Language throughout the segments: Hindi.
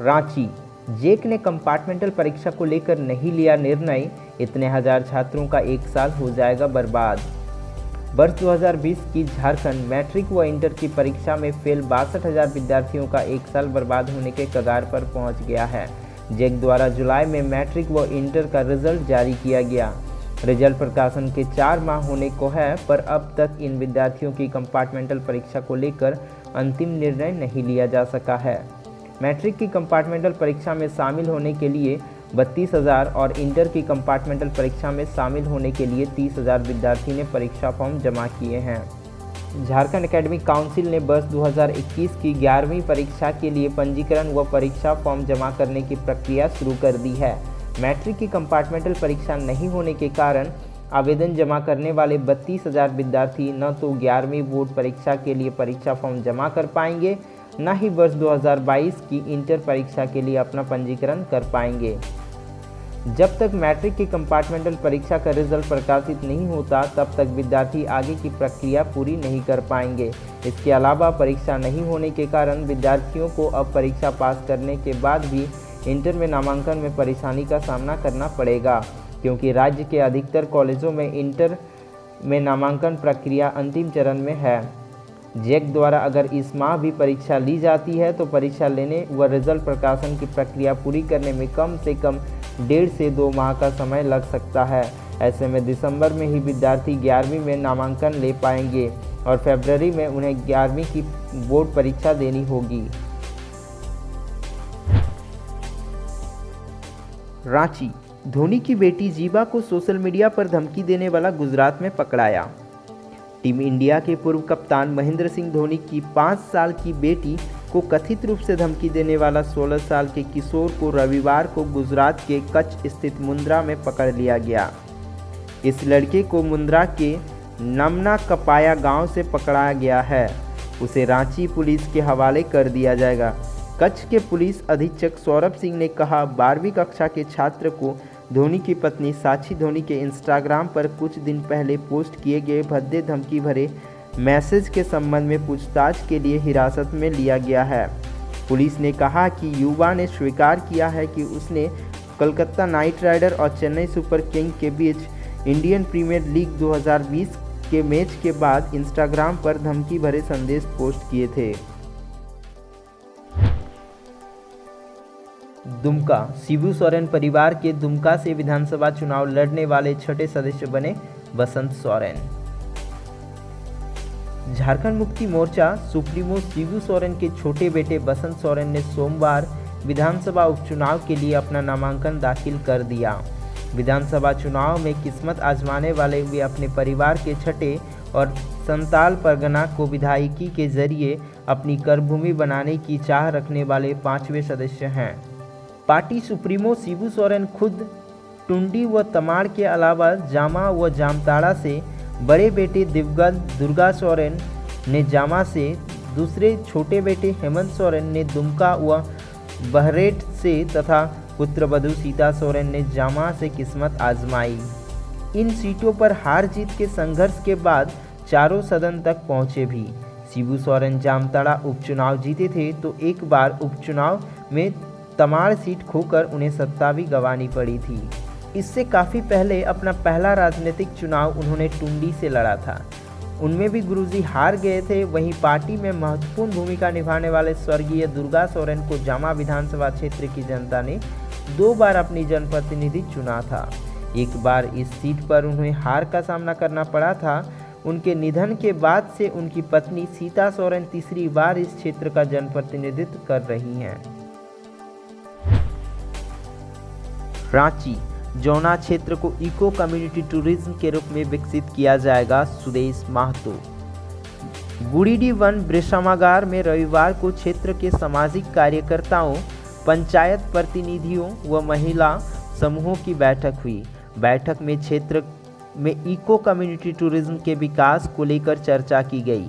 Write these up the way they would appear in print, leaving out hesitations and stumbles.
रांची, जेक ने कंपार्टमेंटल परीक्षा को लेकर नहीं लिया निर्णय, इतने हजार छात्रों का एक साल हो जाएगा बर्बाद। वर्ष 2020 की झारखंड मैट्रिक व इंटर की परीक्षा में फेल 62,000 विद्यार्थियों का एक साल बर्बाद होने के कगार पर पहुंच गया है। जेक द्वारा जुलाई में मैट्रिक व इंटर का रिजल्ट जारी किया गया। रिजल्ट प्रकाशन के 4 माह होने को है, पर अब तक इन विद्यार्थियों की कंपार्टमेंटल परीक्षा को लेकर अंतिम निर्णय नहीं लिया जा सका है। मैट्रिक की कंपार्टमेंटल परीक्षा में शामिल होने के लिए 32,000 और इंटर की कंपार्टमेंटल परीक्षा में शामिल होने के लिए 30,000 विद्यार्थी ने परीक्षा फॉर्म जमा किए हैं। झारखंड एकेडमिक काउंसिल ने वर्ष 2021 की 11वीं परीक्षा के लिए पंजीकरण व परीक्षा फॉर्म जमा करने की प्रक्रिया शुरू कर दी है। मैट्रिक की कंपार्टमेंटल परीक्षा नहीं होने के कारण आवेदन जमा करने वाले 32,000 विद्यार्थी न तो 11वीं बोर्ड परीक्षा के लिए परीक्षा फॉर्म जमा कर पाएंगे, न ही वर्ष 2022 की इंटर परीक्षा के लिए अपना पंजीकरण कर पाएंगे। जब तक मैट्रिक की कंपार्टमेंटल परीक्षा का रिजल्ट प्रकाशित नहीं होता, तब तक विद्यार्थी आगे की प्रक्रिया पूरी नहीं कर पाएंगे। इसके अलावा परीक्षा नहीं होने के कारण विद्यार्थियों को अब परीक्षा पास करने के बाद भी इंटर में नामांकन में परेशानी का सामना करना पड़ेगा, क्योंकि राज्य के अधिकतर कॉलेजों में इंटर में नामांकन प्रक्रिया अंतिम चरण में है। जेक द्वारा अगर इस माह भी परीक्षा ली जाती है तो परीक्षा लेने व रिजल्ट प्रकाशन की प्रक्रिया पूरी करने में कम से कम 1.5 से 2 माह का समय लग सकता है। ऐसे में दिसंबर में ही विद्यार्थी 11वीं में नामांकन ले पाएंगे और फरवरी में उन्हें 11वीं की बोर्ड परीक्षा देनी होगी। रांची, धोनी की बेटी जीवा को सोशल मीडिया पर धमकी देने वाला गुजरात में पकड़ाया। टीम इंडिया के पूर्व कप्तान महेंद्र सिंह धोनी की 5 साल की बेटी को कथित रूप से धमकी देने वाला 16 साल के किशोर को रविवार को गुजरात के कच्छ स्थित मुंद्रा में पकड़ लिया गया। इस लड़के को मुंद्रा के नमना कपाया गांव से पकड़ा गया है। उसे रांची पुलिस के हवाले कर दिया जाएगा। कच्छ के पुलिस अधीक्षक सौरभ सिंह ने कहा, 12वीं कक्षा के छात्र को धोनी की पत्नी साक्षी धोनी के इंस्टाग्राम पर कुछ दिन पहले पोस्ट किए गए भद्दे धमकी भरे मैसेज के संबंध में पूछताछ के लिए हिरासत में लिया गया है। पुलिस ने कहा कि युवा ने स्वीकार किया है कि उसने कोलकाता नाइट राइडर और चेन्नई सुपर किंग के बीच इंडियन प्रीमियर लीग 2020 के मैच के बाद इंस्टाग्राम पर धमकी भरे संदेश पोस्ट किए थे। दुमका, शिबू सोरेन परिवार के दुमका से विधानसभा चुनाव लड़ने वाले छठे सदस्य बने बसंत सोरेन। झारखंड मुक्ति मोर्चा सुप्रीमो शिबू सोरेन के छोटे बेटे बसंत सोरेन ने सोमवार विधानसभा उपचुनाव के लिए अपना नामांकन दाखिल कर दिया। विधानसभा चुनाव में किस्मत आजमाने वाले वे अपने परिवार के छठे और संताल परगना को विधायकी के जरिए अपनी कर्मभूमि बनाने की चाह रखने वाले 5वें सदस्य हैं। पार्टी सुप्रीमो शिबू सोरेन खुद टुंडी व तमाड़ के अलावा जामा व जामताड़ा से, बड़े बेटे दिवंगत दुर्गा सोरेन ने जामा से, दूसरे छोटे बेटे हेमंत सोरेन ने दुमका व बहरेट से तथा पुत्रवधू सीता सोरेन ने जामा से किस्मत आजमाई। इन सीटों पर हार जीत के संघर्ष के बाद चारों सदन तक पहुंचे भी। शिबू सोरेन जामताड़ा उपचुनाव जीते थे तो एक बार उपचुनाव में तमाड़ सीट खोकर उन्हें सत्ता भी गंवानी पड़ी थी। इससे काफ़ी पहले अपना पहला राजनीतिक चुनाव उन्होंने टुंडी से लड़ा था। उनमें भी गुरुजी हार गए थे। वहीं पार्टी में महत्वपूर्ण भूमिका निभाने वाले स्वर्गीय दुर्गा सोरेन को जामा विधानसभा क्षेत्र की जनता ने 2 बार अपनी जनप्रतिनिधि चुना था। एक बार इस सीट पर उन्हें हार का सामना करना पड़ा था। उनके निधन के बाद से उनकी पत्नी सीता सोरेन तीसरी बार इस क्षेत्र का जनप्रतिनिधित्व कर रही हैं। रांची, जौना क्षेत्र को इको कम्युनिटी टूरिज्म के रूप में विकसित किया जाएगा, सुदेश महतो। गुड़ीडी वन वृषामागार में रविवार को क्षेत्र के सामाजिक कार्यकर्ताओं, पंचायत प्रतिनिधियों व महिला समूहों की बैठक हुई। बैठक में क्षेत्र में इको कम्युनिटी टूरिज्म के विकास को लेकर चर्चा की गई।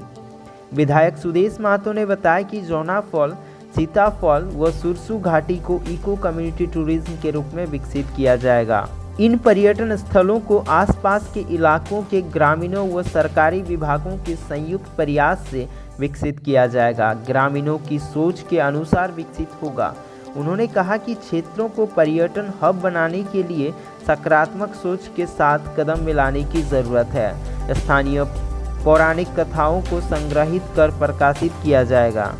विधायक सुदेश महतो ने बताया कि जौना फॉल, सीताफॉल व सुरसू घाटी को इको कम्युनिटी टूरिज्म के रूप में विकसित किया जाएगा। इन पर्यटन स्थलों को आसपास के इलाकों के ग्रामीणों व सरकारी विभागों के संयुक्त प्रयास से विकसित किया जाएगा। ग्रामीणों की सोच के अनुसार विकसित होगा। उन्होंने कहा कि क्षेत्रों को पर्यटन हब बनाने के लिए सकारात्मक सोच के साथ कदम मिलाने की ज़रूरत है। स्थानीय पौराणिक कथाओं को संग्रहित कर प्रकाशित किया जाएगा,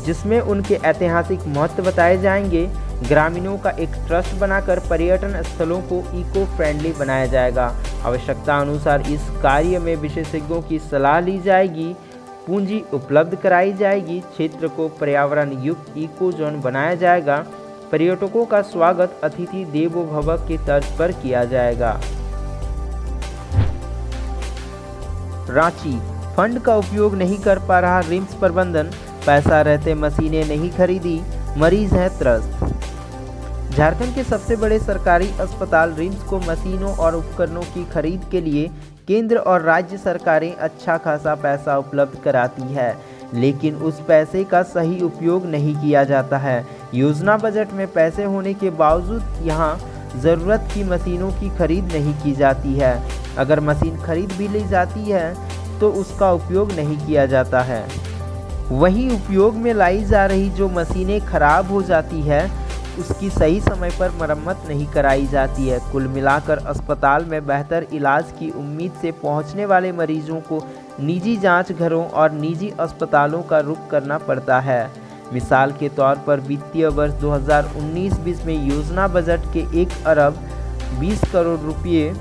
जिसमें उनके ऐतिहासिक महत्व बताए जाएंगे। ग्रामीणों का एक ट्रस्ट बनाकर पर्यटन स्थलों को इको फ्रेंडली बनाया जाएगा। आवश्यकता अनुसार इस कार्य में विशेषज्ञों की सलाह ली जाएगी, पूंजी उपलब्ध कराई जाएगी, क्षेत्र को पर्यावरण युक्त इको जोन बनाया जाएगा। पर्यटकों का स्वागत अतिथि देवो भव के तर्ज पर किया जाएगा। रांची, फंड का उपयोग नहीं कर पा रहा रिम्स प्रबंधन, पैसा रहते मशीनें नहीं खरीदी, मरीज हैं त्रस्त। झारखंड के सबसे बड़े सरकारी अस्पताल रिम्स को मशीनों और उपकरणों की खरीद के लिए केंद्र और राज्य सरकारें अच्छा खासा पैसा उपलब्ध कराती है, लेकिन उस पैसे का सही उपयोग नहीं किया जाता है। योजना बजट में पैसे होने के बावजूद यहाँ ज़रूरत की मशीनों की खरीद नहीं की जाती है। अगर मशीन खरीद भी ली जाती है तो उसका उपयोग नहीं किया जाता है। वहीं उपयोग में लाई जा रही जो मशीनें खराब हो जाती है उसकी सही समय पर मरम्मत नहीं कराई जाती है। कुल मिलाकर अस्पताल में बेहतर इलाज की उम्मीद से पहुंचने वाले मरीजों को निजी जांच घरों और निजी अस्पतालों का रुख करना पड़ता है। मिसाल के तौर पर वित्तीय वर्ष 2019-20 में योजना बजट के 1 अरब 20 करोड़ रुपये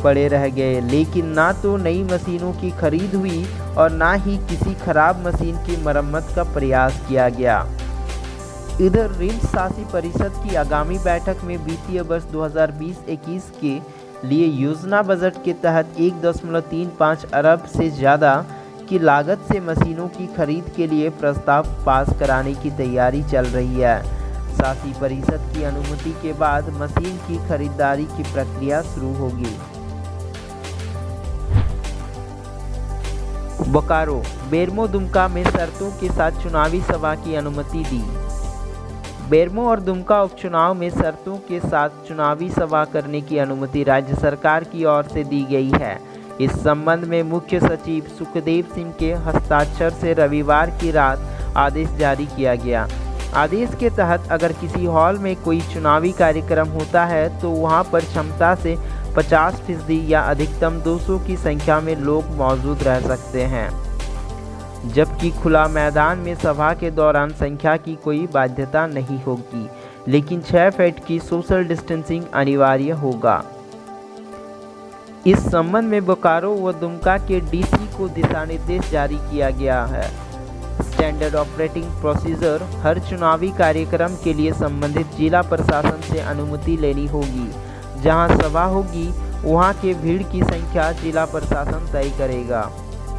पड़े रह गए, लेकिन ना तो नई मशीनों की खरीद हुई और ना ही किसी खराब मशीन की मरम्मत का प्रयास किया गया। इधर रिम्स शासी परिषद की आगामी बैठक में वित्तीय वर्ष 2020-21 के लिए योजना बजट के तहत 1.35 अरब से ज़्यादा की लागत से मशीनों की खरीद के लिए प्रस्ताव पास कराने की तैयारी चल रही है। शासी परिषद की अनुमति के बाद मशीन की खरीदारी की प्रक्रिया शुरू होगी। बोकारो, बेरमो दुमका में शर्तों के साथ चुनावी सभा की अनुमति दी। बेरमो और दुमका उपचुनाव में शर्तों के साथ चुनावी सभा करने की अनुमति राज्य सरकार की ओर से दी गई है। इस संबंध में मुख्य सचिव सुखदेव सिंह के हस्ताक्षर से रविवार की रात आदेश जारी किया गया। आदेश के तहत अगर किसी हॉल में कोई चुनावी कार्यक्रम होता है तो वहां पर क्षमता से 50% या अधिकतम 200 की संख्या में लोग मौजूद रह सकते हैं, जबकि खुला मैदान में सभा के दौरान संख्या की कोई बाध्यता नहीं होगी, लेकिन 6 फीट की सोशल डिस्टेंसिंग अनिवार्य होगा। इस संबंध में बोकारो व दुमका के डीसी को दिशा निर्देश जारी किया गया है। स्टैंडर्ड ऑपरेटिंग प्रोसीजर, हर चुनावी कार्यक्रम के लिए संबंधित जिला प्रशासन से अनुमति लेनी होगी। जहां सभा होगी वहां के भीड़ की संख्या जिला प्रशासन तय करेगा।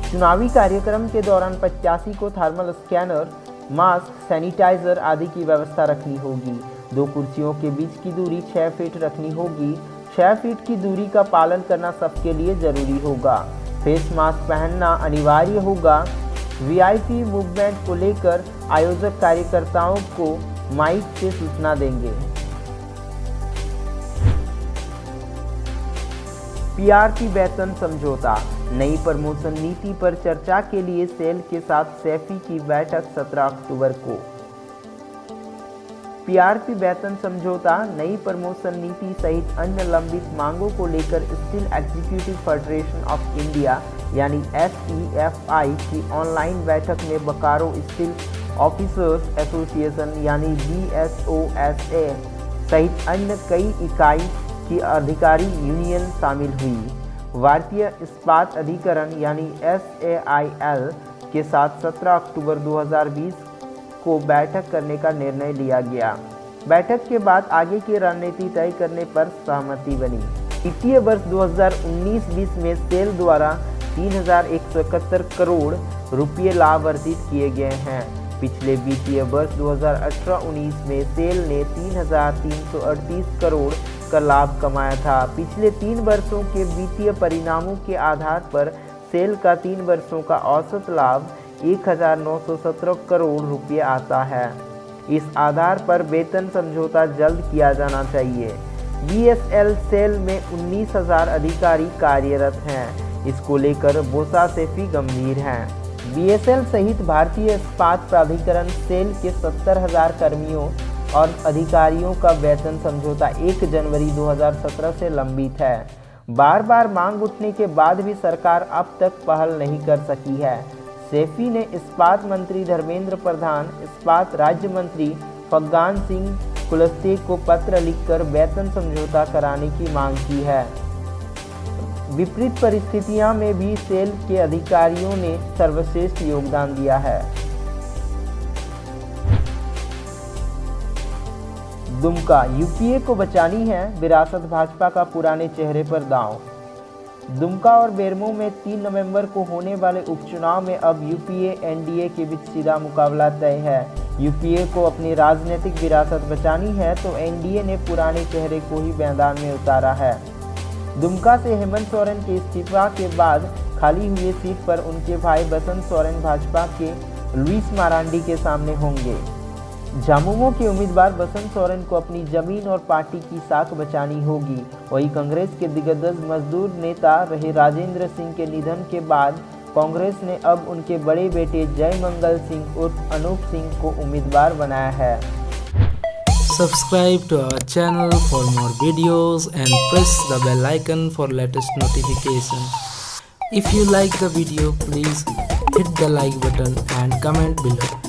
चुनावी कार्यक्रम के दौरान प्रत्याशी को थर्मल स्कैनर, मास्क, सैनिटाइजर आदि की व्यवस्था रखनी होगी। 2 कुर्सियों के बीच की दूरी 6 फीट रखनी होगी। 6 फीट की दूरी का पालन करना सबके लिए जरूरी होगा। फेस मास्क पहनना अनिवार्य होगा। वीआईपी मूवमेंट को लेकर आयोजक कार्यकर्ताओं को माइक से सूचना देंगे। पीआरपी वेतन समझौता, नई प्रमोशन नीति पर चर्चा के लिए सेल के साथ सैफी की बैठक 17 अक्टूबर को। पीआरपी वेतन समझौता, नई प्रमोशन नीति सहित अन्य लंबित मांगों को लेकर steel executive federation of India यानी SEFI की ऑनलाइन बैठक में बोकारो स्टील ऑफिसर्स एसोसिएशन यानी BSOSA सहित अन्य कई इकाई की अधिकारी यूनियन शामिल हुई। भारतीय इस्पात अधिकरण यानी SAIL के साथ 17 अक्टूबर 2020 को बैठक करने का निर्णय लिया गया। बैठक के बाद आगे की रणनीति तय करने पर सहमति बनी। वित्तीय वर्ष 2019-20 में सेल द्वारा 3,171 करोड़ रुपये लाभ अर्जित किए गए हैं। पिछले वित्तीय वर्ष 2018-19 में सेल ने 3,338 करोड़ का लाभ कमाया था। पिछले 3 वर्षों के वित्तीय परिणामों के आधार पर सेल का 3 वर्षों का औसत लाभ 1,917 करोड़ रुपये आता है। इस आधार पर वेतन समझौता जल्द किया जाना चाहिए। BSL सेल में 19,000 अधिकारी कार्यरत हैं। इसको लेकर बोसा सेफी गंभीर हैं। BSL सहित भारतीय इस्पात प्राधिकरण सेल के 70,000 कर्मियों और अधिकारियों का वेतन समझौता 1 जनवरी 2017 से लंबित है। बार बार मांग उठने के बाद भी सरकार अब तक पहल नहीं कर सकी है। सैफी ने इस्पात मंत्री धर्मेंद्र प्रधान, इस्पात राज्य मंत्री फग्गान सिंह कुलस्ते को पत्र लिखकर वेतन समझौता कराने की मांग की है। विपरीत परिस्थितियों में भी सेल के अधिकारियों ने सर्वश्रेष्ठ योगदान दिया है। दुमका, यूपीए को बचानी है, विरासत भाजपा का पुराने चेहरे पर दांव। दुमका और बेरमो में 3 नवंबर को होने वाले उपचुनाव में अब यूपीए एनडीए के बीच सीधा मुकाबला तय है। यूपीए को अपनी राजनीतिक विरासत बचानी है तो एनडीए ने पुराने चेहरे को ही मैदान में उतारा है। दुमका से हेमंत सोरेन के इस्तीफा के बाद खाली हुए सीट पर उनके भाई बसंत सोरेन भाजपा के लुइस मारांडी के सामने होंगे। झामुमो के उम्मीदवार बसंत सोरेन को अपनी जमीन और पार्टी की साख बचानी होगी। वहीं कांग्रेस के दिग्गज मजदूर नेता रहे राजेंद्र सिंह के निधन के बाद कांग्रेस ने अब उनके बड़े बेटे जय मंगल सिंह उर्फ अनूप सिंह को उम्मीदवार बनाया है। Subscribe to our channel for more videos and press the bell icon for latest notification. If you like the video, please hit the like button and comment below.